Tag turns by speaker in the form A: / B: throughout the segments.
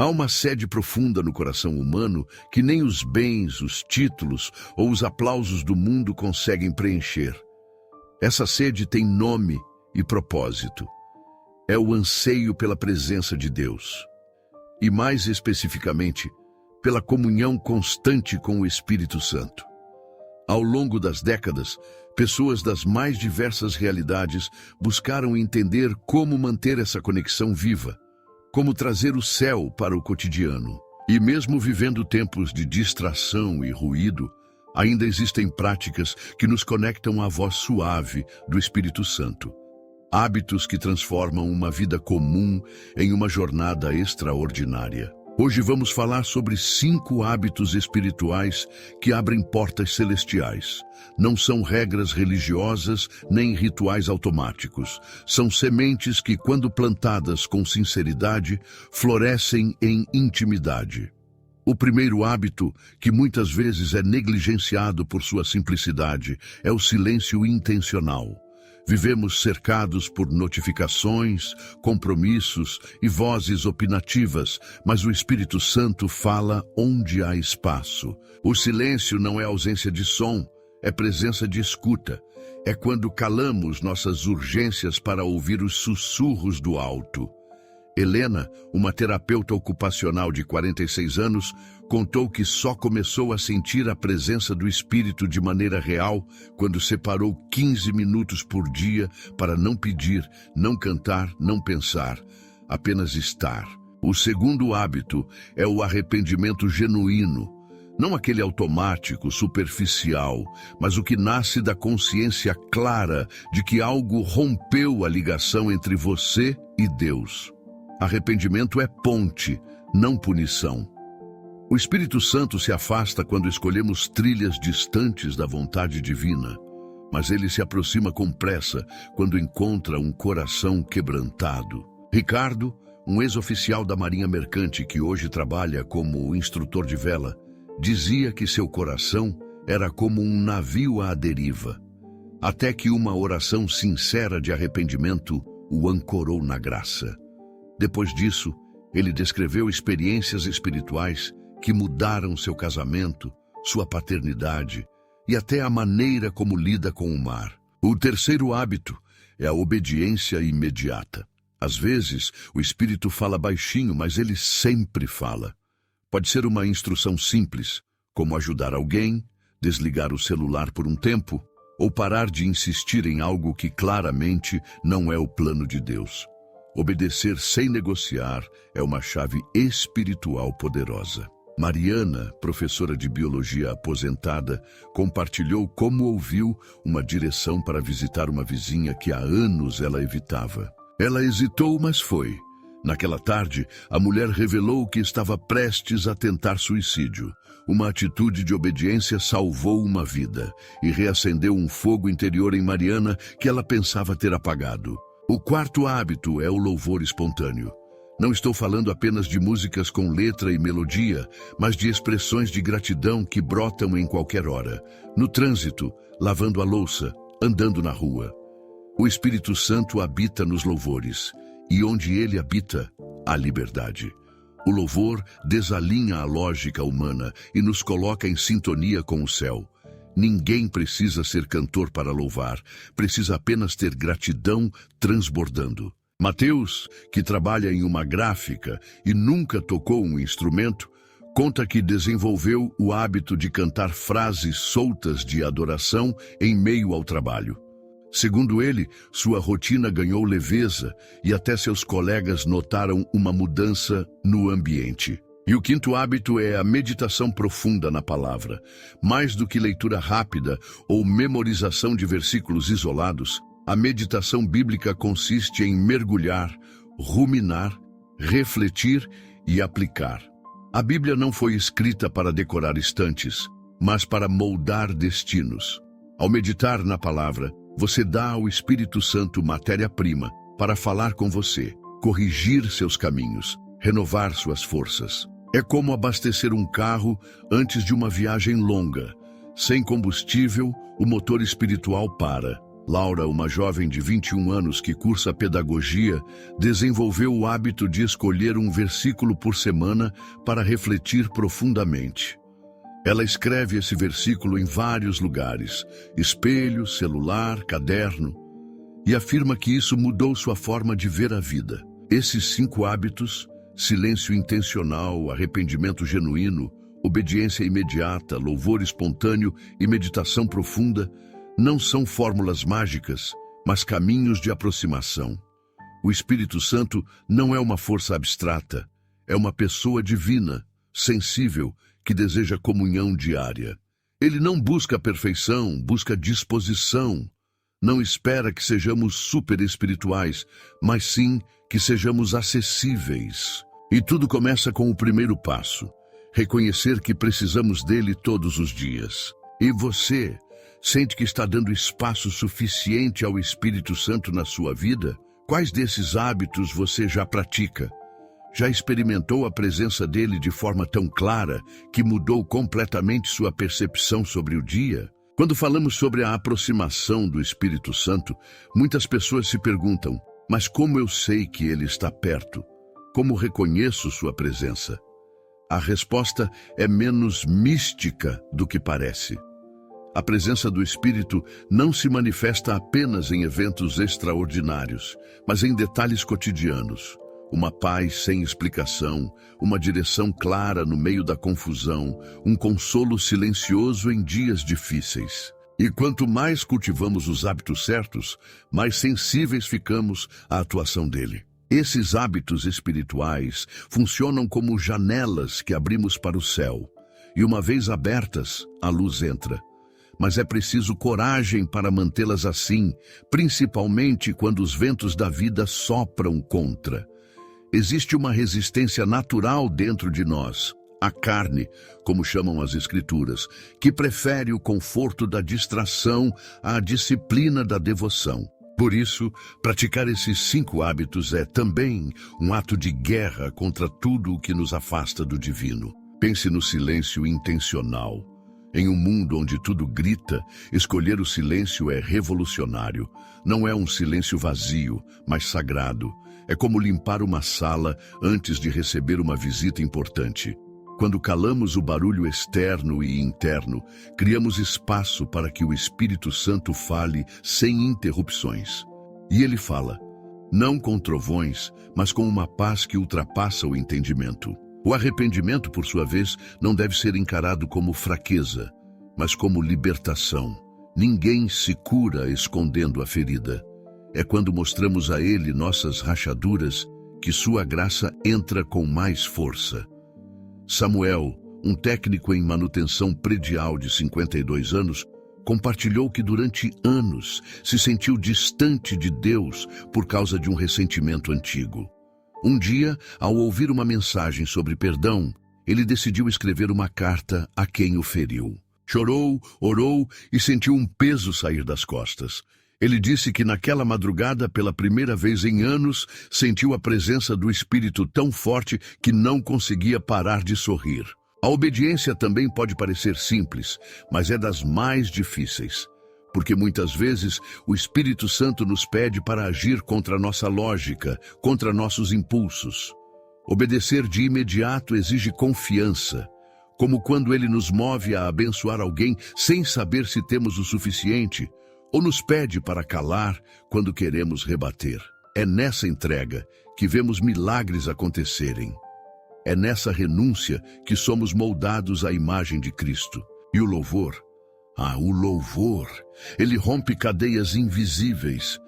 A: Há uma sede profunda no coração humano que nem os bens, os títulos ou os aplausos do mundo conseguem preencher. Essa sede tem nome e propósito. É o anseio pela presença de Deus. E mais especificamente, pela comunhão constante com o Espírito Santo. Ao longo das décadas, pessoas das mais diversas realidades buscaram entender como manter essa conexão viva, como trazer o céu para o cotidiano. E mesmo vivendo tempos de distração e ruído, ainda existem práticas que nos conectam à voz suave do Espírito Santo. Hábitos que transformam uma vida comum em uma jornada extraordinária. Hoje vamos falar sobre 5 hábitos espirituais que abrem portas celestiais. Não são regras religiosas nem rituais automáticos. São sementes que, quando plantadas com sinceridade, florescem em intimidade. O primeiro hábito, que muitas vezes é negligenciado por sua simplicidade, é o silêncio intencional. Vivemos cercados por notificações, compromissos e vozes opinativas, mas o Espírito Santo fala onde há espaço. O silêncio não é ausência de som, é presença de escuta. É quando calamos nossas urgências para ouvir os sussurros do alto. Helena, uma terapeuta ocupacional de 46 anos, contou que só começou a sentir a presença do Espírito de maneira real quando separou 15 minutos por dia para não pedir, não cantar, não pensar, apenas estar. O segundo hábito é o arrependimento genuíno. Não aquele automático, superficial, mas o que nasce da consciência clara de que algo rompeu a ligação entre você e Deus. Arrependimento é ponte, não punição. O Espírito Santo se afasta quando escolhemos trilhas distantes da vontade divina, mas ele se aproxima com pressa quando encontra um coração quebrantado. Ricardo, um ex-oficial da Marinha Mercante que hoje trabalha como instrutor de vela, dizia que seu coração era como um navio à deriva, até que uma oração sincera de arrependimento o ancorou na graça. Depois disso, ele descreveu experiências espirituais que mudaram seu casamento, sua paternidade e até a maneira como lida com o mar. O terceiro hábito é a obediência imediata. Às vezes, o Espírito fala baixinho, mas ele sempre fala. Pode ser uma instrução simples, como ajudar alguém, desligar o celular por um tempo, ou parar de insistir em algo que claramente não é o plano de Deus. Obedecer sem negociar é uma chave espiritual poderosa. Mariana, professora de biologia aposentada, compartilhou como ouviu uma direção para visitar uma vizinha que há anos ela evitava. Ela hesitou, mas foi. Naquela tarde, a mulher revelou que estava prestes a tentar suicídio. Uma atitude de obediência salvou uma vida e reacendeu um fogo interior em Mariana que ela pensava ter apagado. O quarto hábito é o louvor espontâneo. Não estou falando apenas de músicas com letra e melodia, mas de expressões de gratidão que brotam em qualquer hora. No trânsito, lavando a louça, andando na rua. O Espírito Santo habita nos louvores, e onde ele habita, há liberdade. O louvor desalinha a lógica humana e nos coloca em sintonia com o céu. Ninguém precisa ser cantor para louvar, precisa apenas ter gratidão transbordando. Mateus, que trabalha em uma gráfica e nunca tocou um instrumento, conta que desenvolveu o hábito de cantar frases soltas de adoração em meio ao trabalho. Segundo ele, sua rotina ganhou leveza e até seus colegas notaram uma mudança no ambiente. E o quinto hábito é a meditação profunda na palavra. Mais do que leitura rápida ou memorização de versículos isolados, a meditação bíblica consiste em mergulhar, ruminar, refletir e aplicar. A Bíblia não foi escrita para decorar estantes, mas para moldar destinos. Ao meditar na palavra, você dá ao Espírito Santo matéria-prima para falar com você, corrigir seus caminhos, renovar suas forças. É como abastecer um carro antes de uma viagem longa. Sem combustível, o motor espiritual para. Laura, uma jovem de 21 anos que cursa pedagogia, desenvolveu o hábito de escolher um versículo por semana para refletir profundamente. Ela escreve esse versículo em vários lugares, espelho, celular, caderno, e afirma que isso mudou sua forma de ver a vida. Esses 5 hábitos, silêncio intencional, arrependimento genuíno, obediência imediata, louvor espontâneo e meditação profunda, não são fórmulas mágicas, mas caminhos de aproximação. O Espírito Santo não é uma força abstrata, é uma pessoa divina, sensível, que deseja comunhão diária. Ele não busca perfeição, busca disposição. Não espera que sejamos super espirituais, mas sim que sejamos acessíveis. E tudo começa com o primeiro passo: reconhecer que precisamos dele todos os dias. E você, sente que está dando espaço suficiente ao Espírito Santo na sua vida? Quais desses hábitos você já pratica? Já experimentou a presença dele de forma tão clara que mudou completamente sua percepção sobre o dia? Quando falamos sobre a aproximação do Espírito Santo, muitas pessoas se perguntam: mas como eu sei que ele está perto? Como reconheço sua presença? A resposta é menos mística do que parece. A presença do Espírito não se manifesta apenas em eventos extraordinários, mas em detalhes cotidianos. Uma paz sem explicação, uma direção clara no meio da confusão, um consolo silencioso em dias difíceis. E quanto mais cultivamos os hábitos certos, mais sensíveis ficamos à atuação dele. Esses hábitos espirituais funcionam como janelas que abrimos para o céu, e uma vez abertas, a luz entra. Mas é preciso coragem para mantê-las assim, principalmente quando os ventos da vida sopram contra. Existe uma resistência natural dentro de nós, a carne, como chamam as Escrituras, que prefere o conforto da distração à disciplina da devoção. Por isso, praticar esses 5 hábitos é também um ato de guerra contra tudo o que nos afasta do divino. Pense no silêncio intencional. Em um mundo onde tudo grita, escolher o silêncio é revolucionário. Não é um silêncio vazio, mas sagrado. É como limpar uma sala antes de receber uma visita importante. Quando calamos o barulho externo e interno, criamos espaço para que o Espírito Santo fale sem interrupções. E ele fala, não com trovões, mas com uma paz que ultrapassa o entendimento. O arrependimento, por sua vez, não deve ser encarado como fraqueza, mas como libertação. Ninguém se cura escondendo a ferida. É quando mostramos a ele nossas rachaduras que sua graça entra com mais força. Samuel, um técnico em manutenção predial de 52 anos, compartilhou que durante anos se sentiu distante de Deus por causa de um ressentimento antigo. Um dia, ao ouvir uma mensagem sobre perdão, ele decidiu escrever uma carta a quem o feriu. Chorou, orou e sentiu um peso sair das costas. Ele disse que naquela madrugada, pela primeira vez em anos, sentiu a presença do Espírito tão forte que não conseguia parar de sorrir. A obediência também pode parecer simples, mas é das mais difíceis. Porque muitas vezes o Espírito Santo nos pede para agir contra nossa lógica, contra nossos impulsos. Obedecer de imediato exige confiança, como quando ele nos move a abençoar alguém sem saber se temos o suficiente, ou nos pede para calar quando queremos rebater. É nessa entrega que vemos milagres acontecerem. É nessa renúncia que somos moldados à imagem de Cristo. E o louvor? O louvor! Ele rompe cadeias invisíveis.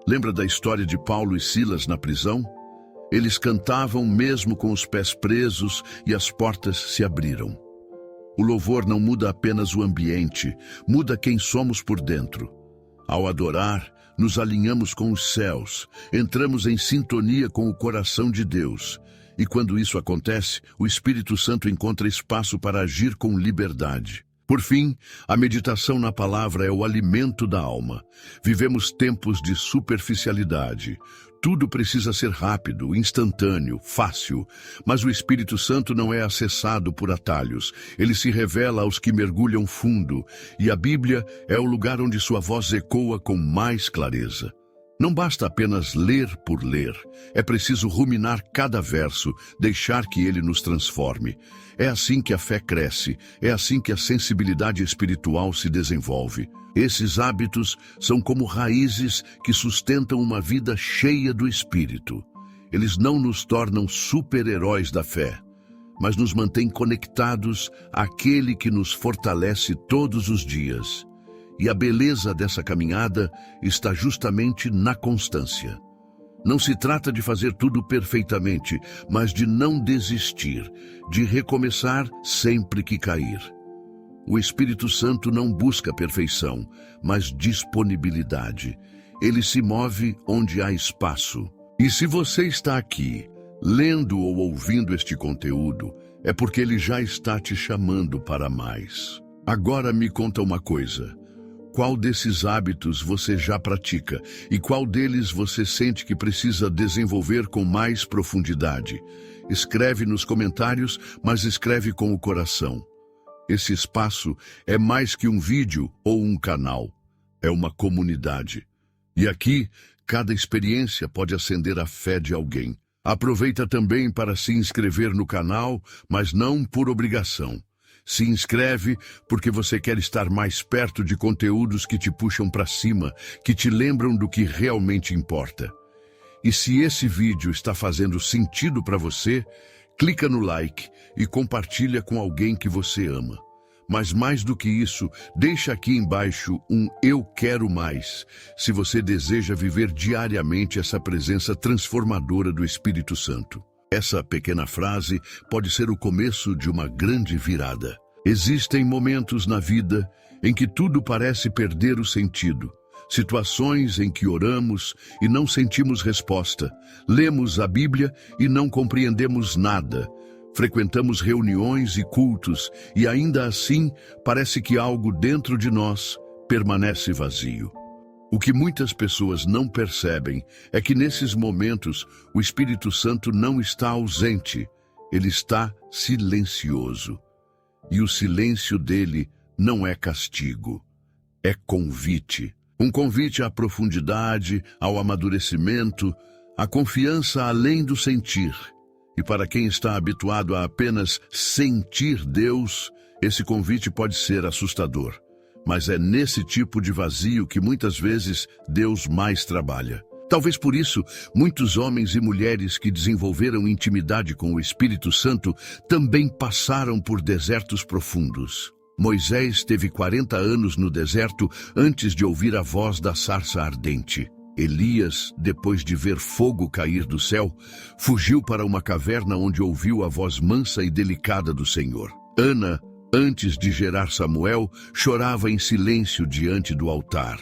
A: Lembra da história de Paulo e Silas na prisão? Eles cantavam mesmo com os pés presos e as portas se abriram. O louvor não muda apenas o ambiente, muda quem somos por dentro. Ao adorar, nos alinhamos com os céus, entramos em sintonia com o coração de Deus. E quando isso acontece, o Espírito Santo encontra espaço para agir com liberdade. Por fim, a meditação na palavra é o alimento da alma. Vivemos tempos de superficialidade. Tudo precisa ser rápido, instantâneo, fácil, mas o Espírito Santo não é acessado por atalhos. Ele se revela aos que mergulham fundo, e a Bíblia é o lugar onde sua voz ecoa com mais clareza. Não basta apenas ler por ler, é preciso ruminar cada verso, deixar que ele nos transforme. É assim que a fé cresce, é assim que a sensibilidade espiritual se desenvolve. Esses hábitos são como raízes que sustentam uma vida cheia do Espírito. Eles não nos tornam super-heróis da fé, mas nos mantêm conectados àquele que nos fortalece todos os dias. E a beleza dessa caminhada está justamente na constância. Não se trata de fazer tudo perfeitamente, mas de não desistir, de recomeçar sempre que cair. O Espírito Santo não busca perfeição, mas disponibilidade. Ele se move onde há espaço. E se você está aqui, lendo ou ouvindo este conteúdo, é porque ele já está te chamando para mais. Agora me conta uma coisa. Qual desses hábitos você já pratica e qual deles você sente que precisa desenvolver com mais profundidade? Escreve nos comentários, mas escreve com o coração. Esse espaço é mais que um vídeo ou um canal. É uma comunidade. E aqui, cada experiência pode acender a fé de alguém. Aproveita também para se inscrever no canal, mas não por obrigação. Se inscreve porque você quer estar mais perto de conteúdos que te puxam para cima, que te lembram do que realmente importa. E se esse vídeo está fazendo sentido para você, clica no like e compartilha com alguém que você ama. Mas mais do que isso, deixa aqui embaixo um "Eu quero mais", se você deseja viver diariamente essa presença transformadora do Espírito Santo. Essa pequena frase pode ser o começo de uma grande virada. Existem momentos na vida em que tudo parece perder o sentido. Situações em que oramos e não sentimos resposta. Lemos a Bíblia e não compreendemos nada. Frequentamos reuniões e cultos e ainda assim parece que algo dentro de nós permanece vazio. O que muitas pessoas não percebem é que nesses momentos o Espírito Santo não está ausente, ele está silencioso. E o silêncio dele não é castigo, é convite. Um convite à profundidade, ao amadurecimento, à confiança além do sentir. E para quem está habituado a apenas sentir Deus, esse convite pode ser assustador. Mas é nesse tipo de vazio que muitas vezes Deus mais trabalha. Talvez por isso, muitos homens e mulheres que desenvolveram intimidade com o Espírito Santo também passaram por desertos profundos. Moisés teve 40 anos no deserto antes de ouvir a voz da sarça ardente. Elias, depois de ver fogo cair do céu, fugiu para uma caverna onde ouviu a voz mansa e delicada do Senhor. Ana, antes de gerar Samuel, chorava em silêncio diante do altar.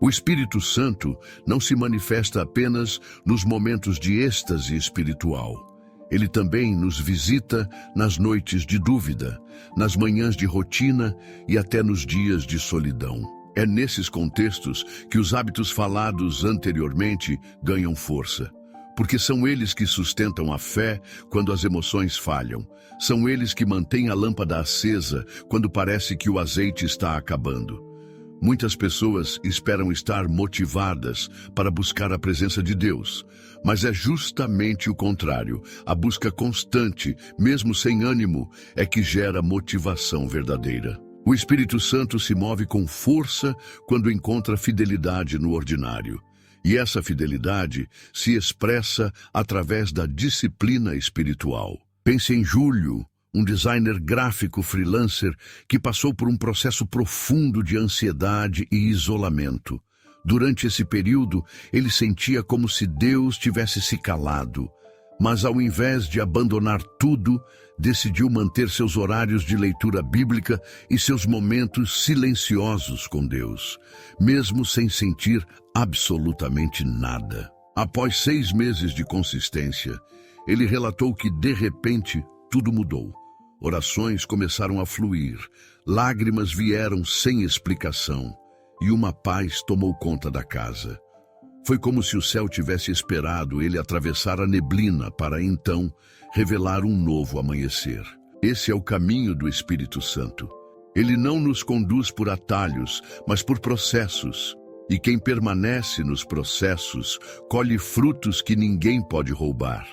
A: O Espírito Santo não se manifesta apenas nos momentos de êxtase espiritual. Ele também nos visita nas noites de dúvida, nas manhãs de rotina e até nos dias de solidão. É nesses contextos que os hábitos falados anteriormente ganham força. Porque são eles que sustentam a fé quando as emoções falham. São eles que mantêm a lâmpada acesa quando parece que o azeite está acabando. Muitas pessoas esperam estar motivadas para buscar a presença de Deus, mas é justamente o contrário. A busca constante, mesmo sem ânimo, é que gera motivação verdadeira. O Espírito Santo se move com força quando encontra fidelidade no ordinário. E essa fidelidade se expressa através da disciplina espiritual. Pense em Júlio, um designer gráfico freelancer que passou por um processo profundo de ansiedade e isolamento. Durante esse período, ele sentia como se Deus tivesse se calado. Mas ao invés de abandonar tudo, decidiu manter seus horários de leitura bíblica e seus momentos silenciosos com Deus, mesmo sem sentir absolutamente nada. Após 6 meses de consistência, ele relatou que, de repente, tudo mudou. Orações começaram a fluir, lágrimas vieram sem explicação, e uma paz tomou conta da casa. Foi como se o céu tivesse esperado ele atravessar a neblina para então revelar um novo amanhecer. Esse é o caminho do Espírito Santo. Ele não nos conduz por atalhos, mas por processos. E quem permanece nos processos colhe frutos que ninguém pode roubar.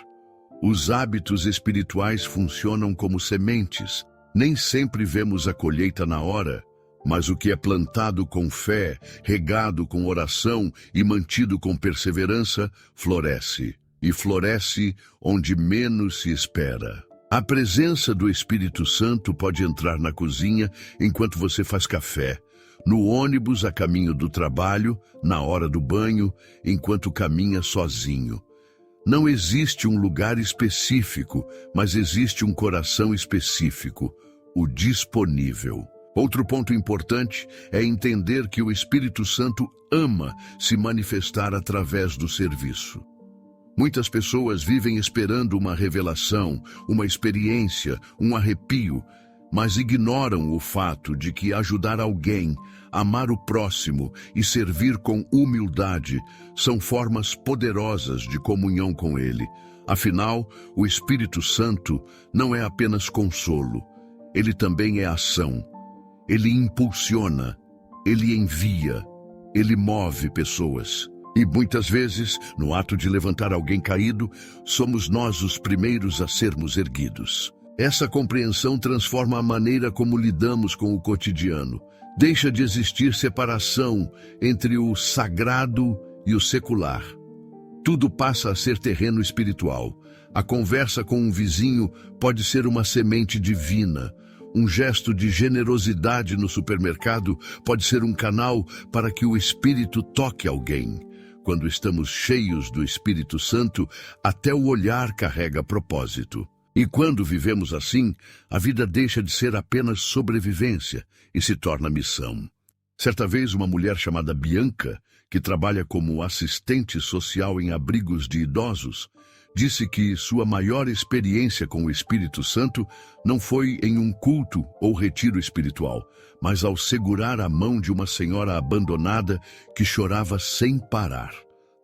A: Os hábitos espirituais funcionam como sementes. Nem sempre vemos a colheita na hora, mas o que é plantado com fé, regado com oração e mantido com perseverança, floresce. E floresce onde menos se espera. A presença do Espírito Santo pode entrar na cozinha enquanto você faz café, no ônibus a caminho do trabalho, na hora do banho, enquanto caminha sozinho. Não existe um lugar específico, mas existe um coração específico, o disponível. Outro ponto importante é entender que o Espírito Santo ama se manifestar através do serviço. Muitas pessoas vivem esperando uma revelação, uma experiência, um arrepio, mas ignoram o fato de que ajudar alguém, amar o próximo e servir com humildade são formas poderosas de comunhão com Ele. Afinal, o Espírito Santo não é apenas consolo, ele também é ação. Ele impulsiona, ele envia, ele move pessoas. E muitas vezes, no ato de levantar alguém caído, somos nós os primeiros a sermos erguidos. Essa compreensão transforma a maneira como lidamos com o cotidiano. Deixa de existir separação entre o sagrado e o secular. Tudo passa a ser terreno espiritual. A conversa com um vizinho pode ser uma semente divina. Um gesto de generosidade no supermercado pode ser um canal para que o Espírito toque alguém. Quando estamos cheios do Espírito Santo, até o olhar carrega propósito. E quando vivemos assim, a vida deixa de ser apenas sobrevivência e se torna missão. Certa vez, uma mulher chamada Bianca, que trabalha como assistente social em abrigos de idosos, disse que sua maior experiência com o Espírito Santo não foi em um culto ou retiro espiritual, mas ao segurar a mão de uma senhora abandonada que chorava sem parar.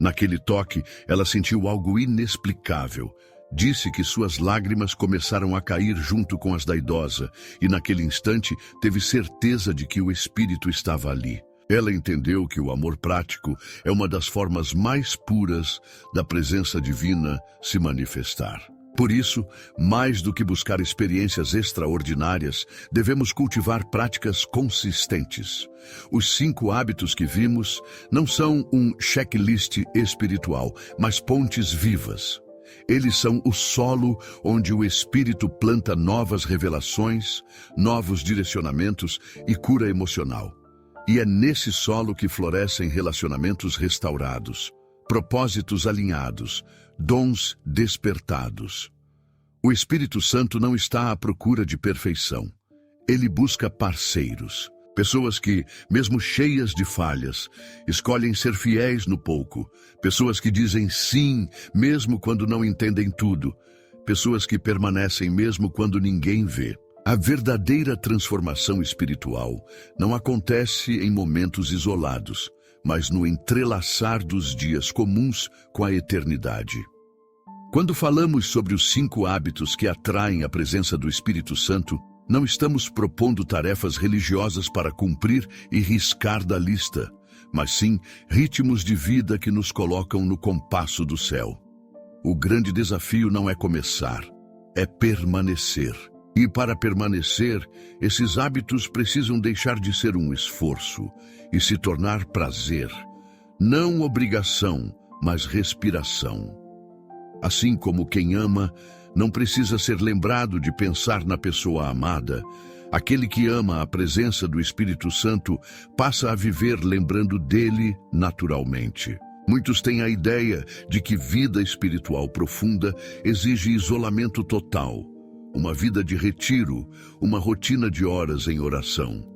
A: Naquele toque, ela sentiu algo inexplicável. Disse que suas lágrimas começaram a cair junto com as da idosa, e naquele instante teve certeza de que o Espírito estava ali. Ela entendeu que o amor prático é uma das formas mais puras da presença divina se manifestar. Por isso, mais do que buscar experiências extraordinárias, devemos cultivar práticas consistentes. Os 5 hábitos que vimos não são um checklist espiritual, mas pontes vivas. Eles são o solo onde o Espírito planta novas revelações, novos direcionamentos e cura emocional. E é nesse solo que florescem relacionamentos restaurados, propósitos alinhados, dons despertados. O Espírito Santo não está à procura de perfeição. Ele busca parceiros, pessoas que, mesmo cheias de falhas, escolhem ser fiéis no pouco, pessoas que dizem sim, mesmo quando não entendem tudo, pessoas que permanecem mesmo quando ninguém vê. A verdadeira transformação espiritual não acontece em momentos isolados, mas no entrelaçar dos dias comuns com a eternidade. Quando falamos sobre os 5 hábitos que atraem a presença do Espírito Santo, não estamos propondo tarefas religiosas para cumprir e riscar da lista, mas sim ritmos de vida que nos colocam no compasso do céu. O grande desafio não é começar, é permanecer. E para permanecer, esses hábitos precisam deixar de ser um esforço e se tornar prazer. Não obrigação, mas respiração. Assim como quem ama não precisa ser lembrado de pensar na pessoa amada, aquele que ama a presença do Espírito Santo passa a viver lembrando dele naturalmente. Muitos têm a ideia de que vida espiritual profunda exige isolamento total, uma vida de retiro, uma rotina de horas em oração.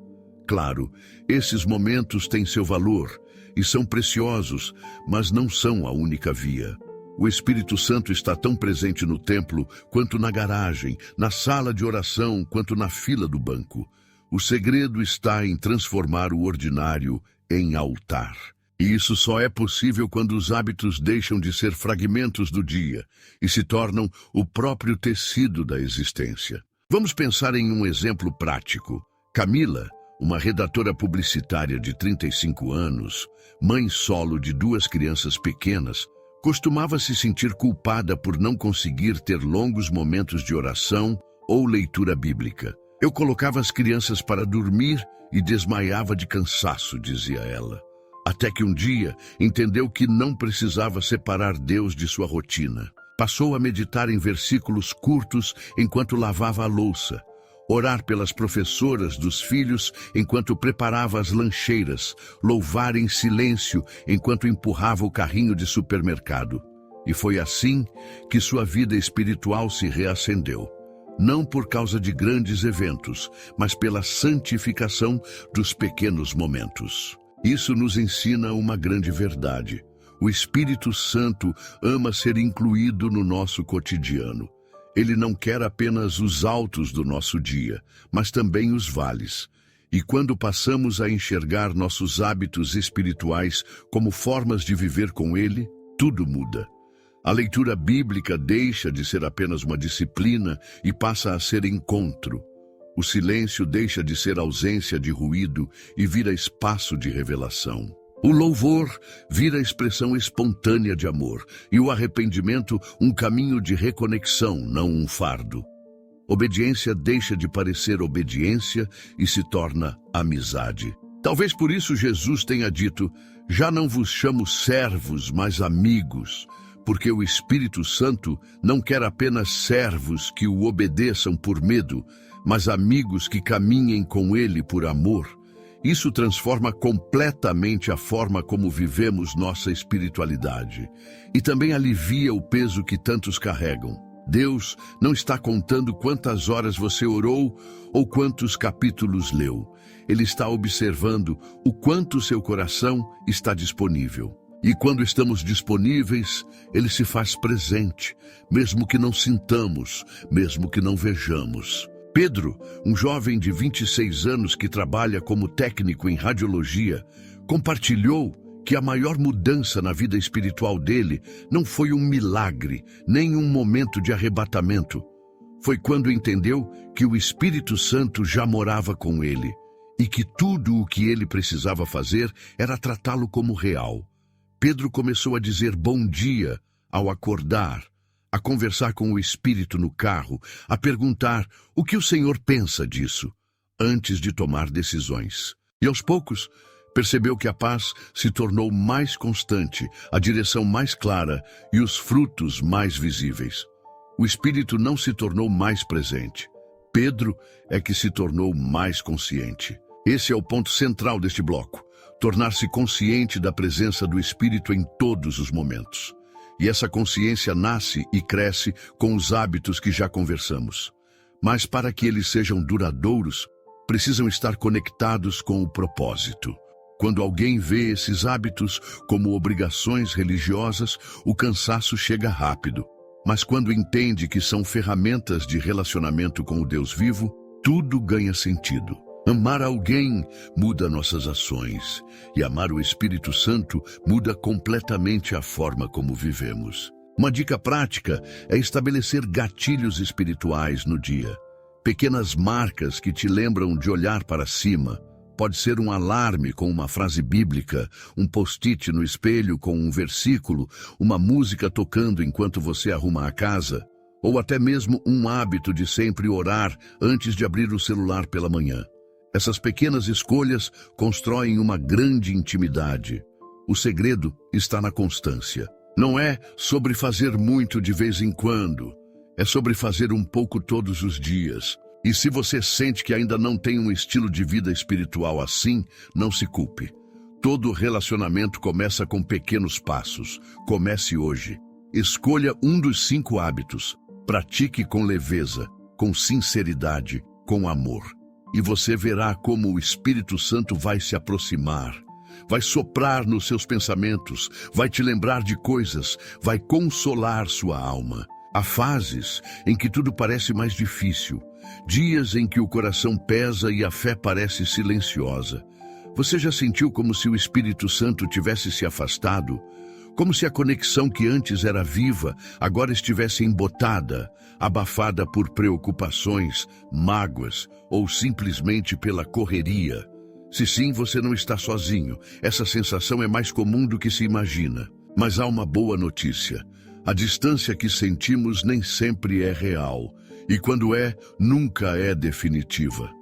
A: Claro, esses momentos têm seu valor e são preciosos, mas não são a única via. O Espírito Santo está tão presente no templo quanto na garagem, na sala de oração quanto na fila do banco. O segredo está em transformar o ordinário em altar. E isso só é possível quando os hábitos deixam de ser fragmentos do dia e se tornam o próprio tecido da existência. Vamos pensar em um exemplo prático. Camila, uma redatora publicitária de 35 anos, mãe solo de 2 crianças pequenas, costumava se sentir culpada por não conseguir ter longos momentos de oração ou leitura bíblica. Eu colocava as crianças para dormir e desmaiava de cansaço, dizia ela. Até que um dia entendeu que não precisava separar Deus de sua rotina. Passou a meditar em versículos curtos enquanto lavava a louça, orar pelas professoras dos filhos enquanto preparava as lancheiras, louvar em silêncio enquanto empurrava o carrinho de supermercado. E foi assim que sua vida espiritual se reacendeu. Não por causa de grandes eventos, mas pela santificação dos pequenos momentos. Isso nos ensina uma grande verdade. O Espírito Santo ama ser incluído no nosso cotidiano. Ele não quer apenas os altos do nosso dia, mas também os vales. E quando passamos a enxergar nossos hábitos espirituais como formas de viver com Ele, tudo muda. A leitura bíblica deixa de ser apenas uma disciplina e passa a ser encontro. O silêncio deixa de ser ausência de ruído e vira espaço de revelação. O louvor vira expressão espontânea de amor e o arrependimento um caminho de reconexão, não um fardo. Obediência deixa de parecer obediência e se torna amizade. Talvez por isso Jesus tenha dito: já não vos chamo servos, mas amigos, porque o Espírito Santo não quer apenas servos que o obedeçam por medo, mas amigos que caminhem com Ele por amor. Isso transforma completamente a forma como vivemos nossa espiritualidade e também alivia o peso que tantos carregam. Deus não está contando quantas horas você orou ou quantos capítulos leu. Ele está observando o quanto seu coração está disponível. E quando estamos disponíveis, Ele se faz presente, mesmo que não sintamos, mesmo que não vejamos. Pedro, um jovem de 26 anos que trabalha como técnico em radiologia, compartilhou que a maior mudança na vida espiritual dele não foi um milagre, nem um momento de arrebatamento. Foi quando entendeu que o Espírito Santo já morava com ele e que tudo o que ele precisava fazer era tratá-lo como real. Pedro começou a dizer bom dia ao acordar, a conversar com o Espírito no carro, a perguntar o que o Senhor pensa disso, antes de tomar decisões. E aos poucos, percebeu que a paz se tornou mais constante, a direção mais clara e os frutos mais visíveis. O Espírito não se tornou mais presente. Pedro é que se tornou mais consciente. Esse é o ponto central deste bloco, tornar-se consciente da presença do Espírito em todos os momentos. E essa consciência nasce e cresce com os hábitos que já conversamos. Mas para que eles sejam duradouros, precisam estar conectados com o propósito. Quando alguém vê esses hábitos como obrigações religiosas, o cansaço chega rápido. Mas quando entende que são ferramentas de relacionamento com o Deus vivo, tudo ganha sentido. Amar alguém muda nossas ações, e amar o Espírito Santo muda completamente a forma como vivemos. Uma dica prática é estabelecer gatilhos espirituais no dia. Pequenas marcas que te lembram de olhar para cima. Pode ser um alarme com uma frase bíblica, um post-it no espelho com um versículo, uma música tocando enquanto você arruma a casa, ou até mesmo um hábito de sempre orar antes de abrir o celular pela manhã. Essas pequenas escolhas constroem uma grande intimidade. O segredo está na constância. Não é sobre fazer muito de vez em quando, é sobre fazer um pouco todos os dias. E se você sente que ainda não tem um estilo de vida espiritual assim, não se culpe. Todo relacionamento começa com pequenos passos. Comece hoje. Escolha um dos 5 hábitos. Pratique com leveza, com sinceridade, com amor. E você verá como o Espírito Santo vai se aproximar, vai soprar nos seus pensamentos, vai te lembrar de coisas, vai consolar sua alma. Há fases em que tudo parece mais difícil, dias em que o coração pesa e a fé parece silenciosa. Você já sentiu como se o Espírito Santo tivesse se afastado? Como se a conexão que antes era viva, agora estivesse embotada, abafada por preocupações, mágoas ou simplesmente pela correria? Se sim, você não está sozinho. Essa sensação é mais comum do que se imagina. Mas há uma boa notícia. A distância que sentimos nem sempre é real. E quando é, nunca é definitiva.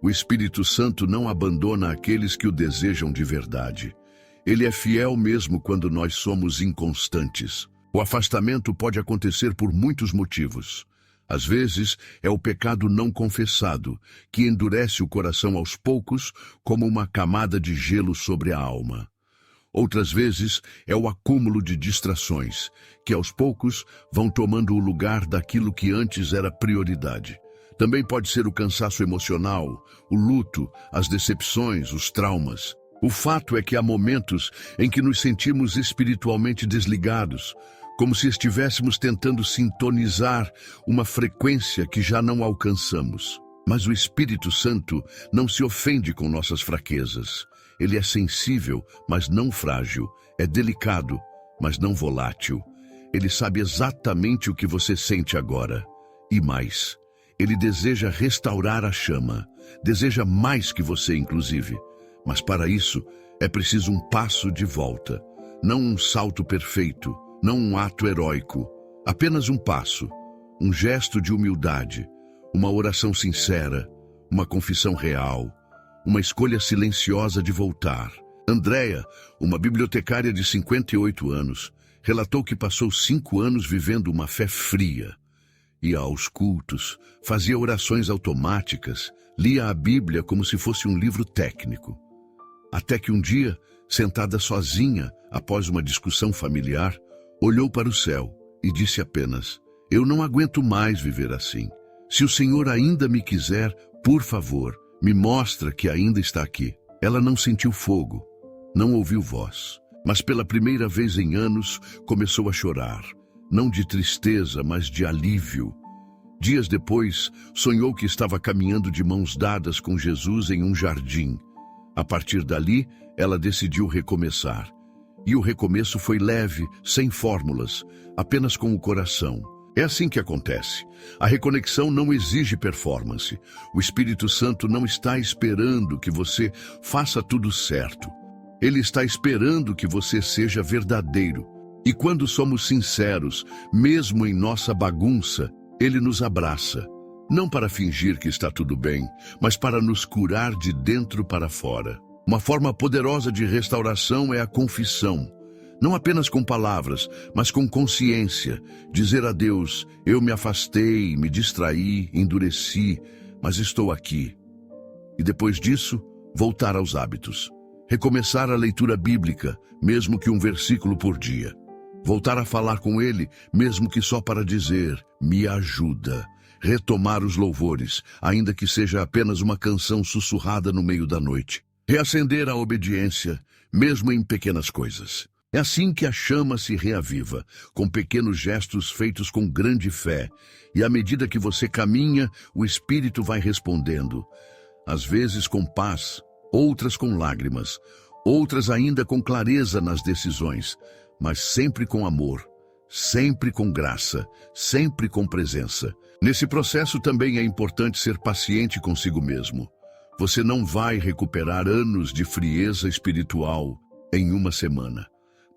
A: O Espírito Santo não abandona aqueles que o desejam de verdade. Ele é fiel mesmo quando nós somos inconstantes. O afastamento pode acontecer por muitos motivos. Às vezes, é o pecado não confessado, que endurece o coração aos poucos, como uma camada de gelo sobre a alma. Outras vezes, é o acúmulo de distrações, que aos poucos vão tomando o lugar daquilo que antes era prioridade. Também pode ser o cansaço emocional, o luto, as decepções, os traumas. O fato é que há momentos em que nos sentimos espiritualmente desligados, como se estivéssemos tentando sintonizar uma frequência que já não alcançamos. Mas o Espírito Santo não se ofende com nossas fraquezas. Ele é sensível, mas não frágil. É delicado, mas não volátil. Ele sabe exatamente o que você sente agora. E mais, ele deseja restaurar a chama. Deseja mais que você, inclusive. Mas para isso, é preciso um passo de volta. Não um salto perfeito, não um ato heróico. Apenas um passo, um gesto de humildade, uma oração sincera, uma confissão real, uma escolha silenciosa de voltar. Andréa, uma bibliotecária de 58 anos, relatou que passou 5 anos vivendo uma fé fria. Ia aos cultos, fazia orações automáticas, lia a Bíblia como se fosse um livro técnico. Até que um dia, sentada sozinha, após uma discussão familiar, olhou para o céu e disse apenas: "Eu não aguento mais viver assim. Se o Senhor ainda me quiser, por favor, me mostra que ainda está aqui." Ela não sentiu fogo, não ouviu voz, mas pela primeira vez em anos começou a chorar, não de tristeza, mas de alívio. Dias depois, sonhou que estava caminhando de mãos dadas com Jesus em um jardim. A partir dali, ela decidiu recomeçar. E o recomeço foi leve, sem fórmulas, apenas com o coração. É assim que acontece. A reconexão não exige performance. O Espírito Santo não está esperando que você faça tudo certo. Ele está esperando que você seja verdadeiro. E quando somos sinceros, mesmo em nossa bagunça, Ele nos abraça. Não para fingir que está tudo bem, mas para nos curar de dentro para fora. Uma forma poderosa de restauração é a confissão. Não apenas com palavras, mas com consciência. Dizer a Deus: "Eu me afastei, me distraí, endureci, mas estou aqui." E depois disso, voltar aos hábitos. Recomeçar a leitura bíblica, mesmo que um versículo por dia. Voltar a falar com Ele, mesmo que só para dizer: "Me ajuda." Retomar os louvores, ainda que seja apenas uma canção sussurrada no meio da noite. Reacender a obediência, mesmo em pequenas coisas. É assim que a chama se reaviva, com pequenos gestos feitos com grande fé. E à medida que você caminha, o Espírito vai respondendo. Às vezes com paz, outras com lágrimas, outras ainda com clareza nas decisões, mas sempre com amor, sempre com graça, sempre com presença. Nesse processo também é importante ser paciente consigo mesmo. Você não vai recuperar anos de frieza espiritual em uma semana.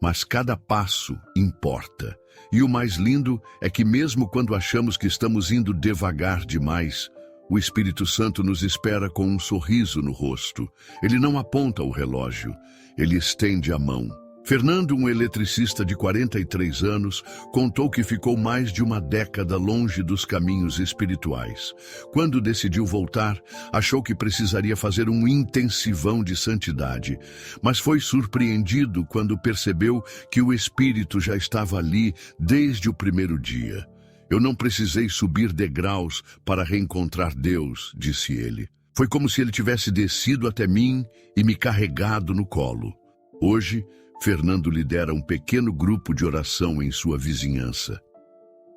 A: Mas cada passo importa. E o mais lindo é que mesmo quando achamos que estamos indo devagar demais, o Espírito Santo nos espera com um sorriso no rosto. Ele não aponta o relógio, ele estende a mão. Fernando, um eletricista de 43 anos, contou que ficou mais de uma década longe dos caminhos espirituais. Quando decidiu voltar, achou que precisaria fazer um intensivão de santidade, mas foi surpreendido quando percebeu que o Espírito já estava ali desde o primeiro dia. "Eu não precisei subir degraus para reencontrar Deus", disse ele. "Foi como se ele tivesse descido até mim e me carregado no colo." Hoje, Fernando lidera um pequeno grupo de oração em sua vizinhança.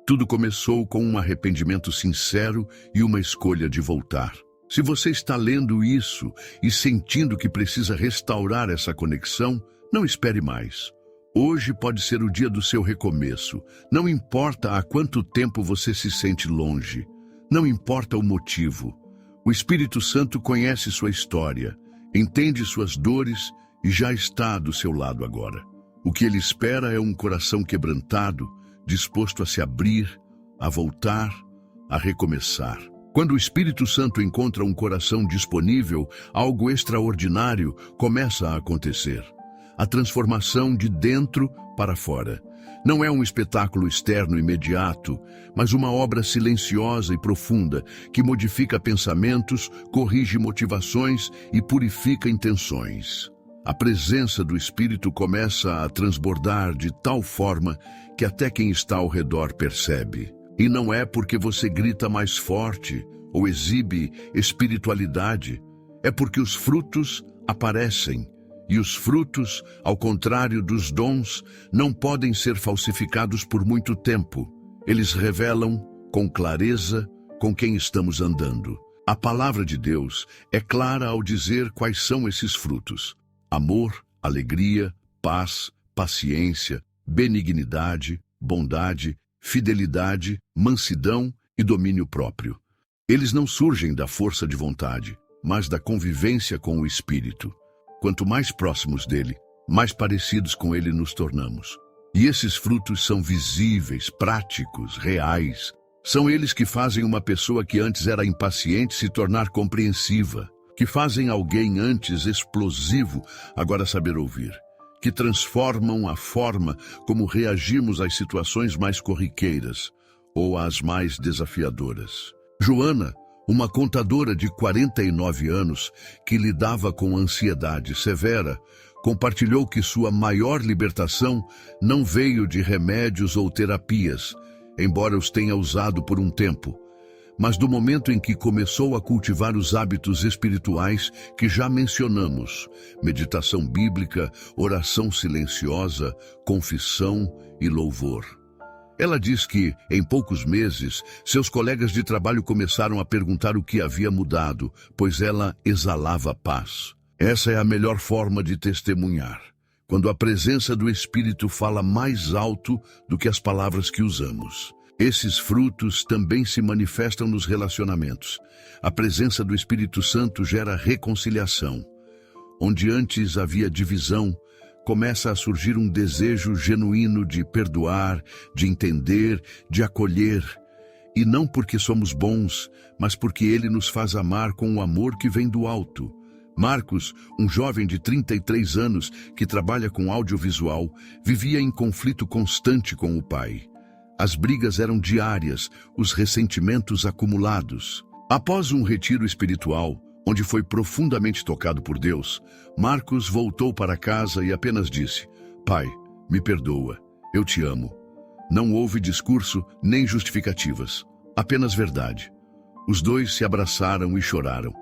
A: Tudo começou com um arrependimento sincero e uma escolha de voltar. Se você está lendo isso e sentindo que precisa restaurar essa conexão, não espere mais. Hoje pode ser o dia do seu recomeço. Não importa há quanto tempo você se sente longe. Não importa o motivo. O Espírito Santo conhece sua história, entende suas dores e já está do seu lado agora. O que ele espera é um coração quebrantado, disposto a se abrir, a voltar, a recomeçar. Quando o Espírito Santo encontra um coração disponível, algo extraordinário começa a acontecer. A transformação de dentro para fora. Não é um espetáculo externo imediato, mas uma obra silenciosa e profunda que modifica pensamentos, corrige motivações e purifica intenções. A presença do Espírito começa a transbordar de tal forma que até quem está ao redor percebe. E não é porque você grita mais forte ou exibe espiritualidade, é porque os frutos aparecem. E os frutos, ao contrário dos dons, não podem ser falsificados por muito tempo. Eles revelam, com clareza, com quem estamos andando. A palavra de Deus é clara ao dizer quais são esses frutos: amor, alegria, paz, paciência, benignidade, bondade, fidelidade, mansidão e domínio próprio. Eles não surgem da força de vontade, mas da convivência com o Espírito. Quanto mais próximos dele, mais parecidos com ele nos tornamos. E esses frutos são visíveis, práticos, reais. São eles que fazem uma pessoa que antes era impaciente se tornar compreensiva, que fazem alguém antes explosivo agora saber ouvir, que transformam a forma como reagimos às situações mais corriqueiras ou às mais desafiadoras. Joana, uma contadora de 49 anos que lidava com ansiedade severa, compartilhou que sua maior libertação não veio de remédios ou terapias, embora os tenha usado por um tempo, mas do momento em que começou a cultivar os hábitos espirituais que já mencionamos: meditação bíblica, oração silenciosa, confissão e louvor. Ela diz que, em poucos meses, seus colegas de trabalho começaram a perguntar o que havia mudado, pois ela exalava paz. Essa é a melhor forma de testemunhar, quando a presença do Espírito fala mais alto do que as palavras que usamos. Esses frutos também se manifestam nos relacionamentos. A presença do Espírito Santo gera reconciliação. Onde antes havia divisão, começa a surgir um desejo genuíno de perdoar, de entender, de acolher. E não porque somos bons, mas porque ele nos faz amar com o amor que vem do alto. Marcos, um jovem de 33 anos que trabalha com audiovisual, vivia em conflito constante com o pai. As brigas eram diárias, os ressentimentos acumulados. Após um retiro espiritual, onde foi profundamente tocado por Deus, Marcos voltou para casa e apenas disse: "Pai, me perdoa, eu te amo." Não houve discurso nem justificativas, apenas verdade. Os dois se abraçaram e choraram.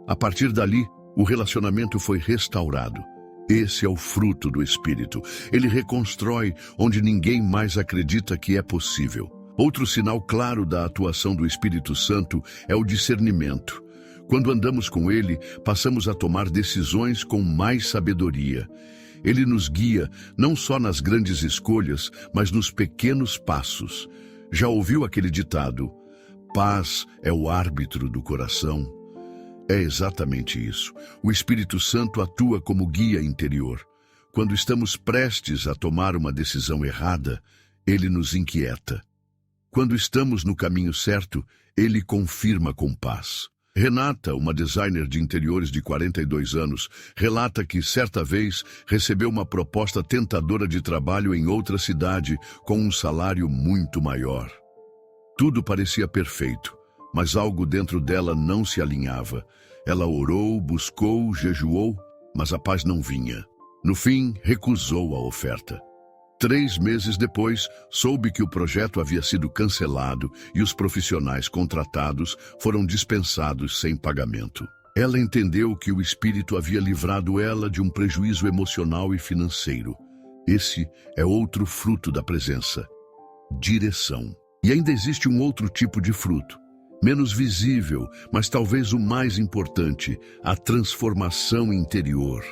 A: A partir dali, o relacionamento foi restaurado. Esse é o fruto do Espírito. Ele reconstrói onde ninguém mais acredita que é possível. Outro sinal claro da atuação do Espírito Santo é o discernimento. Quando andamos com ele, passamos a tomar decisões com mais sabedoria. Ele nos guia não só nas grandes escolhas, mas nos pequenos passos. Já ouviu aquele ditado: "Paz é o árbitro do coração"? É exatamente isso. O Espírito Santo atua como guia interior. Quando estamos prestes a tomar uma decisão errada, ele nos inquieta. Quando estamos no caminho certo, ele confirma com paz. Renata, uma designer de interiores de 42 anos, relata que, certa vez, recebeu uma proposta tentadora de trabalho em outra cidade com um salário muito maior. Tudo parecia perfeito, mas algo dentro dela não se alinhava. Ela orou, buscou, jejuou, mas a paz não vinha. No fim, recusou a oferta. 3 meses depois, soube que o projeto havia sido cancelado e os profissionais contratados foram dispensados sem pagamento. Ela entendeu que o Espírito havia livrado ela de um prejuízo emocional e financeiro. Esse é outro fruto da presença: direção. E ainda existe um outro tipo de fruto. Menos visível, mas talvez o mais importante, a transformação interior.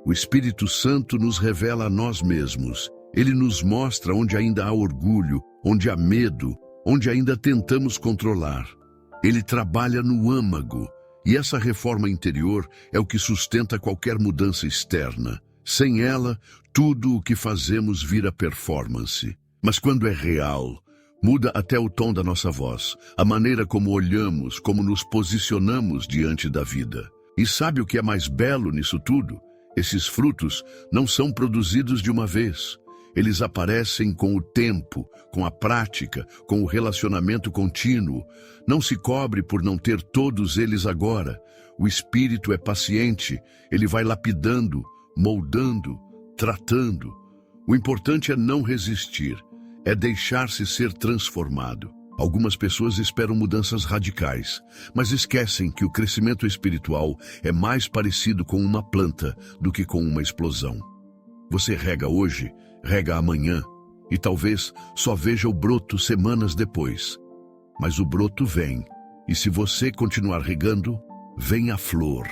A: O Espírito Santo nos revela a nós mesmos. Ele nos mostra onde ainda há orgulho, onde há medo, onde ainda tentamos controlar. Ele trabalha no âmago, e essa reforma interior é o que sustenta qualquer mudança externa. Sem ela, tudo o que fazemos vira performance. Mas quando é real, muda até o tom da nossa voz, a maneira como olhamos, como nos posicionamos diante da vida. E sabe o que é mais belo nisso tudo? Esses frutos não são produzidos de uma vez. Eles aparecem com o tempo, com a prática, com o relacionamento contínuo. Não se cobre por não ter todos eles agora. O Espírito é paciente, ele vai lapidando, moldando, tratando. O importante é não resistir, é deixar-se ser transformado. Algumas pessoas esperam mudanças radicais, mas esquecem que o crescimento espiritual é mais parecido com uma planta do que com uma explosão. Você rega hoje, rega amanhã, e talvez só veja o broto semanas depois. Mas o broto vem, e se você continuar regando, vem a flor.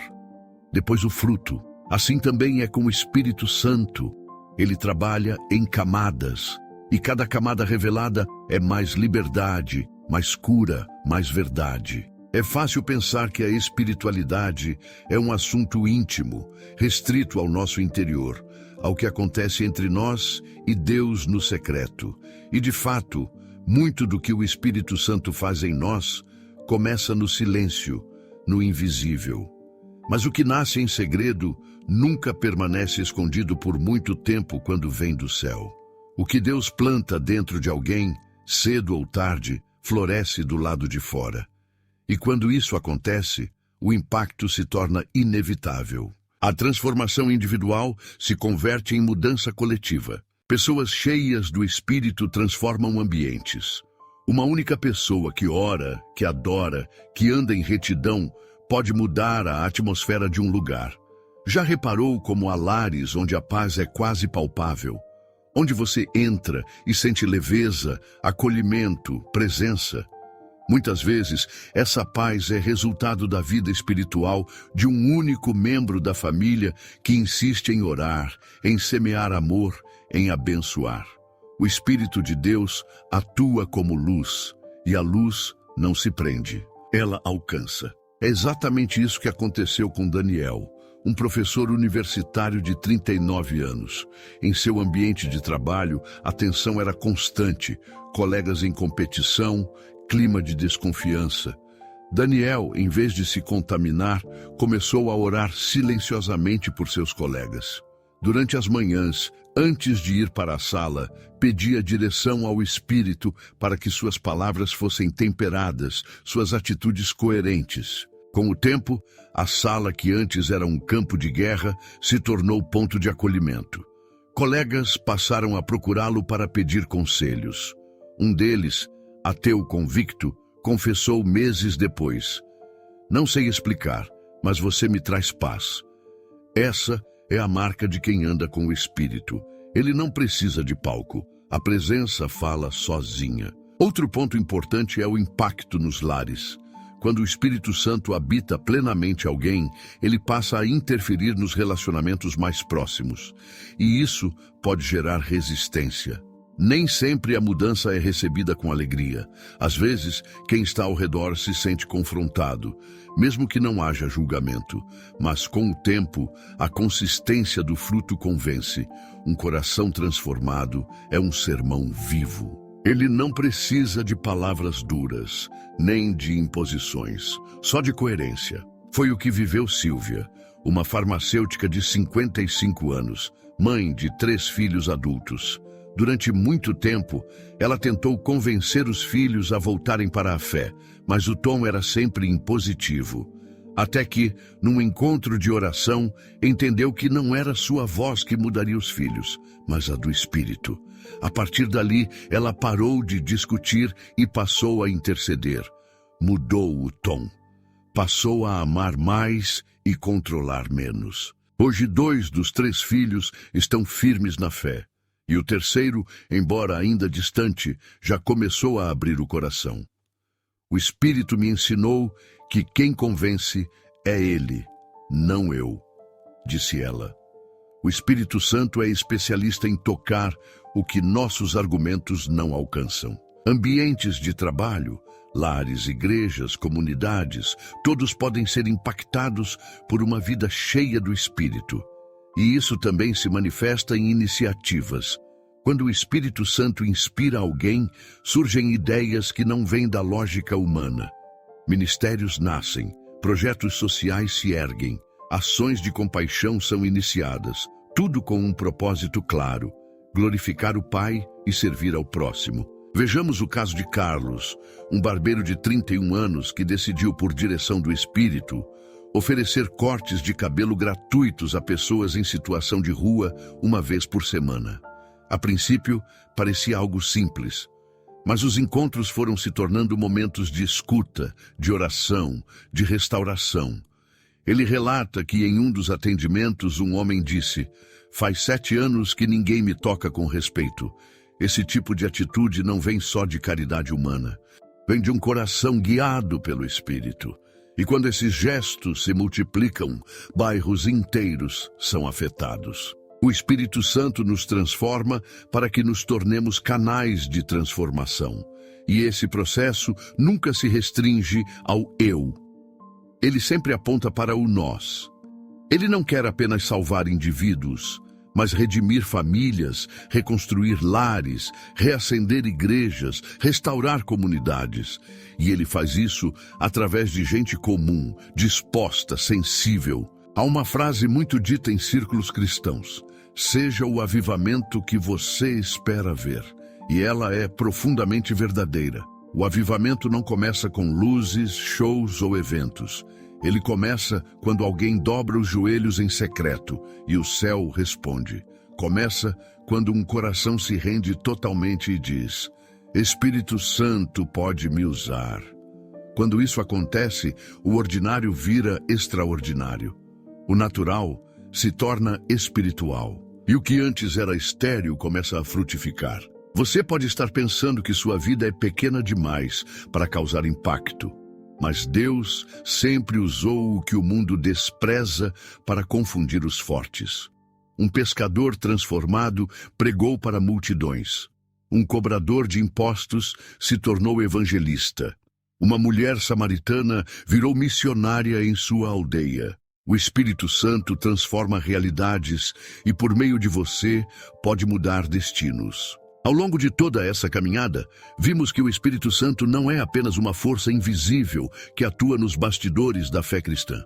A: Depois o fruto. Assim também é com o Espírito Santo. Ele trabalha em camadas, e cada camada revelada é mais liberdade, mais cura, mais verdade. É fácil pensar que a espiritualidade é um assunto íntimo, restrito ao nosso interior, ao que acontece entre nós e Deus no secreto. E de fato, muito do que o Espírito Santo faz em nós começa no silêncio, no invisível. Mas o que nasce em segredo nunca permanece escondido por muito tempo quando vem do céu. O que Deus planta dentro de alguém, cedo ou tarde, floresce do lado de fora. E quando isso acontece, o impacto se torna inevitável. A transformação individual se converte em mudança coletiva. Pessoas cheias do Espírito transformam ambientes. Uma única pessoa que ora, que adora, que anda em retidão, pode mudar a atmosfera de um lugar. Já reparou como há lares onde a paz é quase palpável? Onde você entra e sente leveza, acolhimento, presença. Muitas vezes, essa paz é resultado da vida espiritual de um único membro da família que insiste em orar, em semear amor, em abençoar. O Espírito de Deus atua como luz, e a luz não se prende, ela alcança. É exatamente isso que aconteceu com Daniel, um professor universitário de 39 anos. Em seu ambiente de trabalho, a tensão era constante, colegas em competição, clima de desconfiança. Daniel, em vez de se contaminar, começou a orar silenciosamente por seus colegas. Durante as manhãs, antes de ir para a sala, pedia direção ao Espírito para que suas palavras fossem temperadas, suas atitudes coerentes. Com o tempo, a sala que antes era um campo de guerra se tornou ponto de acolhimento. Colegas passaram a procurá-lo para pedir conselhos. Um deles, ateu convicto, confessou meses depois: "Não sei explicar, mas você me traz paz." Essa é a marca de quem anda com o Espírito. Ele não precisa de palco. A presença fala sozinha. Outro ponto importante é o impacto nos lares. Quando o Espírito Santo habita plenamente alguém, ele passa a interferir nos relacionamentos mais próximos. E isso pode gerar resistência. Nem sempre a mudança é recebida com alegria. Às vezes, quem está ao redor se sente confrontado, mesmo que não haja julgamento. Mas com o tempo, a consistência do fruto convence. Um coração transformado é um sermão vivo. Ele não precisa de palavras duras, nem de imposições, só de coerência. Foi o que viveu Silvia, uma farmacêutica de 55 anos, mãe de 3 filhos adultos. Durante muito tempo, ela tentou convencer os filhos a voltarem para a fé, mas o tom era sempre impositivo. Até que, num encontro de oração, entendeu que não era sua voz que mudaria os filhos, mas a do Espírito. A partir dali, ela parou de discutir e passou a interceder. Mudou o tom. Passou a amar mais e controlar menos. Hoje, 2 dos 3 filhos estão firmes na fé. E o terceiro, embora ainda distante, já começou a abrir o coração. O Espírito me ensinou que quem convence é Ele, não eu, disse ela. O Espírito Santo é especialista em tocar o que nossos argumentos não alcançam. Ambientes de trabalho, lares, igrejas, comunidades, todos podem ser impactados por uma vida cheia do Espírito. E isso também se manifesta em iniciativas. Quando o Espírito Santo inspira alguém, surgem ideias que não vêm da lógica humana. Ministérios nascem, projetos sociais se erguem, ações de compaixão são iniciadas, tudo com um propósito claro: glorificar o Pai e servir ao próximo. Vejamos o caso de Carlos, um barbeiro de 31 anos que decidiu, por direção do Espírito, oferecer cortes de cabelo gratuitos a pessoas em situação de rua uma vez por semana. A princípio, parecia algo simples, mas os encontros foram se tornando momentos de escuta, de oração, de restauração. Ele relata que em um dos atendimentos um homem disse: "Faz 7 anos que ninguém me toca com respeito. Esse tipo de atitude não vem só de caridade humana, vem de um coração guiado pelo Espírito. E quando esses gestos se multiplicam, bairros inteiros são afetados." O Espírito Santo nos transforma para que nos tornemos canais de transformação. E esse processo nunca se restringe ao eu. Ele sempre aponta para o nós. Ele não quer apenas salvar indivíduos, mas redimir famílias, reconstruir lares, reacender igrejas, restaurar comunidades. E ele faz isso através de gente comum, disposta, sensível. Há uma frase muito dita em círculos cristãos: "Seja o avivamento que você espera ver." E ela é profundamente verdadeira. O avivamento não começa com luzes, shows ou eventos. Ele começa quando alguém dobra os joelhos em secreto e o céu responde. Começa quando um coração se rende totalmente e diz: "Espírito Santo pode me usar." Quando isso acontece, o ordinário vira extraordinário. O natural se torna espiritual. E o que antes era estéril começa a frutificar. Você pode estar pensando que sua vida é pequena demais para causar impacto. Mas Deus sempre usou o que o mundo despreza para confundir os fortes. Um pescador transformado pregou para multidões. Um cobrador de impostos se tornou evangelista. Uma mulher samaritana virou missionária em sua aldeia. O Espírito Santo transforma realidades e, por meio de você, pode mudar destinos. Ao longo de toda essa caminhada, vimos que o Espírito Santo não é apenas uma força invisível que atua nos bastidores da fé cristã.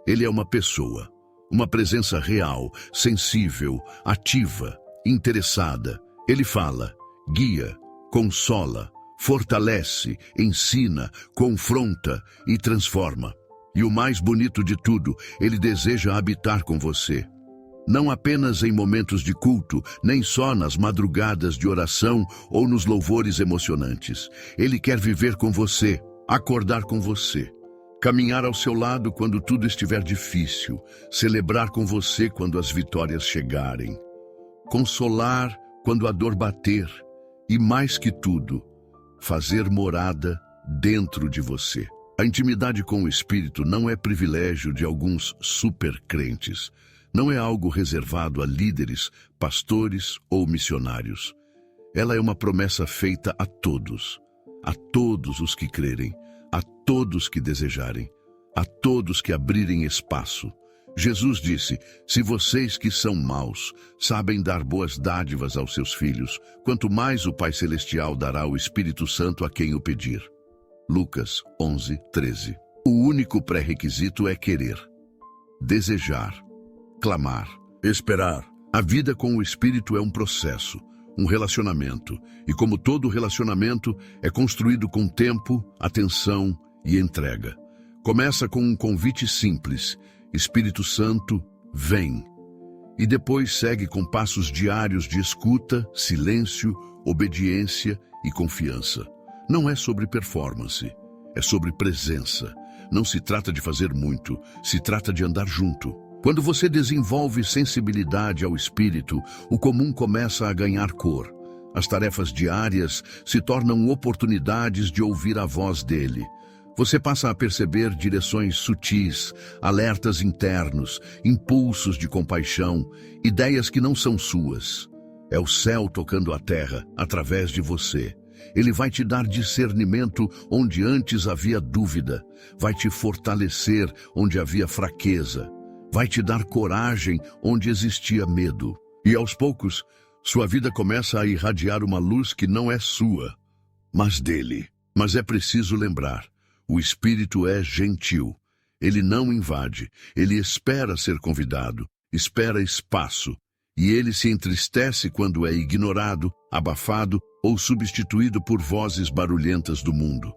A: Ele é uma pessoa, uma presença real, sensível, ativa, interessada. Ele fala, guia, consola, fortalece, ensina, confronta e transforma. E o mais bonito de tudo, ele deseja habitar com você. Não apenas em momentos de culto, nem só nas madrugadas de oração ou nos louvores emocionantes. Ele quer viver com você, acordar com você, caminhar ao seu lado quando tudo estiver difícil, celebrar com você quando as vitórias chegarem, consolar quando a dor bater e, mais que tudo, fazer morada dentro de você. A intimidade com o Espírito não é privilégio de alguns supercrentes. Não é algo reservado a líderes, pastores ou missionários. Ela é uma promessa feita a todos os que crerem, a todos que desejarem, a todos que abrirem espaço. Jesus disse: "Se vocês que são maus sabem dar boas dádivas aos seus filhos, quanto mais o Pai Celestial dará o Espírito Santo a quem o pedir." Lucas 11:13. O único pré-requisito é querer, desejar, clamar, esperar. A vida com o Espírito é um processo, um relacionamento, e como todo relacionamento, é construído com tempo, atenção e entrega. Começa com um convite simples: Espírito Santo, vem. E depois segue com passos diários de escuta, silêncio, obediência e confiança. Não é sobre performance, é sobre presença. Não se trata de fazer muito, se trata de andar junto. Quando você desenvolve sensibilidade ao Espírito, o comum começa a ganhar cor. As tarefas diárias se tornam oportunidades de ouvir a voz dele. Você passa a perceber direções sutis, alertas internos, impulsos de compaixão, ideias que não são suas. É o céu tocando a terra através de você. Ele vai te dar discernimento onde antes havia dúvida, vai te fortalecer onde havia fraqueza, vai te dar coragem onde existia medo. E aos poucos, sua vida começa a irradiar uma luz que não é sua, mas dele. Mas é preciso lembrar, o Espírito é gentil. Ele não invade, ele espera ser convidado, espera espaço. E ele se entristece quando é ignorado, abafado ou substituído por vozes barulhentas do mundo.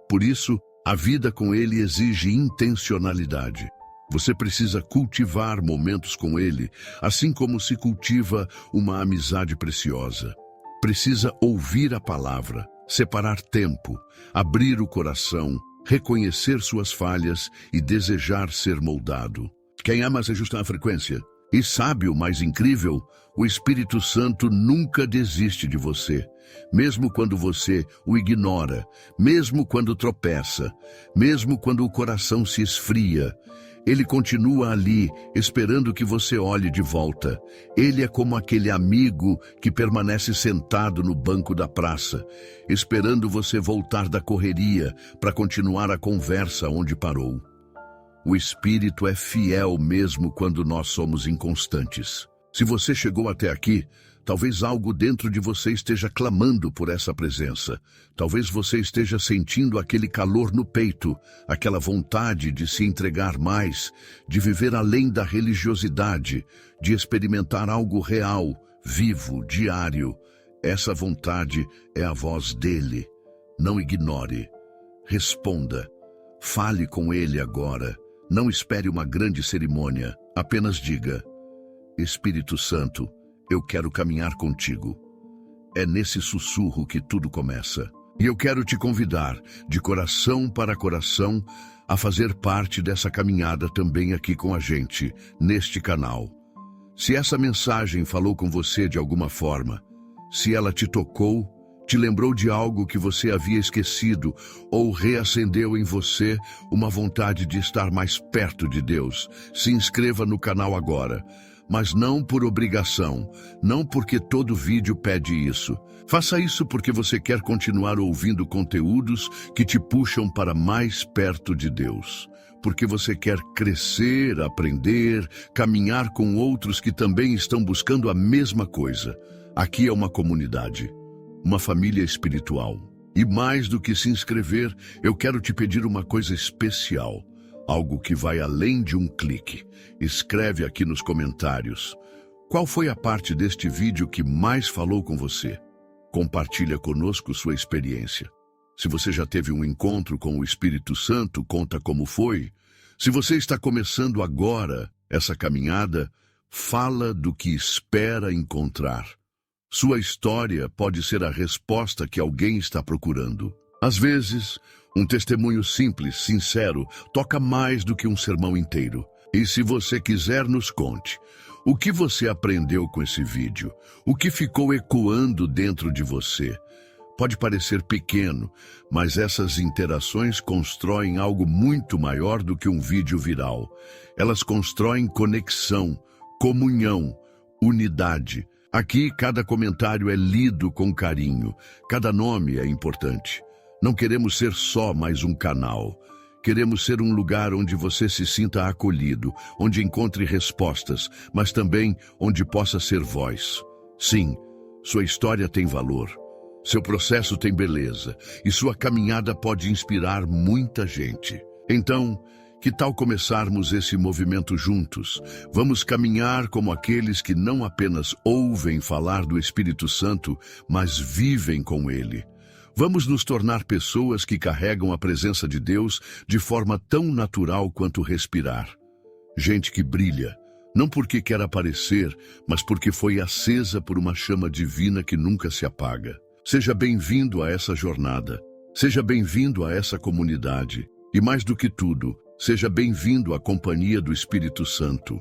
A: Por isso, a vida com ele exige intencionalidade. Você precisa cultivar momentos com ele, assim como se cultiva uma amizade preciosa. Precisa ouvir a palavra, separar tempo, abrir o coração, reconhecer suas falhas e desejar ser moldado. Quem ama se ajusta à frequência. E sabe o mais incrível? O Espírito Santo nunca desiste de você. Mesmo quando você o ignora, mesmo quando tropeça, mesmo quando o coração se esfria, ele continua ali, esperando que você olhe de volta. Ele é como aquele amigo que permanece sentado no banco da praça, esperando você voltar da correria para continuar a conversa onde parou. O Espírito é fiel mesmo quando nós somos inconstantes. Se você chegou até aqui, talvez algo dentro de você esteja clamando por essa presença. Talvez você esteja sentindo aquele calor no peito, aquela vontade de se entregar mais, de viver além da religiosidade, de experimentar algo real, vivo, diário. Essa vontade é a voz dele. Não ignore. Responda. Fale com ele agora. Não espere uma grande cerimônia, apenas diga: Espírito Santo, eu quero caminhar contigo. É nesse sussurro que tudo começa. E eu quero te convidar, de coração para coração, a fazer parte dessa caminhada também aqui com a gente, neste canal. Se essa mensagem falou com você de alguma forma, se ela te tocou, te lembrou de algo que você havia esquecido ou reacendeu em você uma vontade de estar mais perto de Deus, se inscreva no canal agora. Mas não por obrigação, não porque todo vídeo pede isso. Faça isso porque você quer continuar ouvindo conteúdos que te puxam para mais perto de Deus. Porque você quer crescer, aprender, caminhar com outros que também estão buscando a mesma coisa. Aqui é uma comunidade. Uma família espiritual. E mais do que se inscrever, eu quero te pedir uma coisa especial, algo que vai além de um clique. Escreve aqui nos comentários. Qual foi a parte deste vídeo que mais falou com você? Compartilha conosco sua experiência. Se você já teve um encontro com o Espírito Santo, conta como foi. Se você está começando agora essa caminhada, fala do que espera encontrar. Sua história pode ser a resposta que alguém está procurando. Às vezes, um testemunho simples, sincero, toca mais do que um sermão inteiro. E se você quiser, nos conte. O que você aprendeu com esse vídeo? O que ficou ecoando dentro de você? Pode parecer pequeno, mas essas interações constroem algo muito maior do que um vídeo viral. Elas constroem conexão, comunhão, unidade. Aqui, cada comentário é lido com carinho, cada nome é importante. Não queremos ser só mais um canal. Queremos ser um lugar onde você se sinta acolhido, onde encontre respostas, mas também onde possa ser voz. Sim, sua história tem valor, seu processo tem beleza, e sua caminhada pode inspirar muita gente. Então, que tal começarmos esse movimento juntos? Vamos caminhar como aqueles que não apenas ouvem falar do Espírito Santo, mas vivem com ele. Vamos nos tornar pessoas que carregam a presença de Deus de forma tão natural quanto respirar. Gente que brilha, não porque quer aparecer, mas porque foi acesa por uma chama divina que nunca se apaga. Seja bem-vindo a essa jornada. Seja bem-vindo a essa comunidade. E mais do que tudo, seja bem-vindo à companhia do Espírito Santo.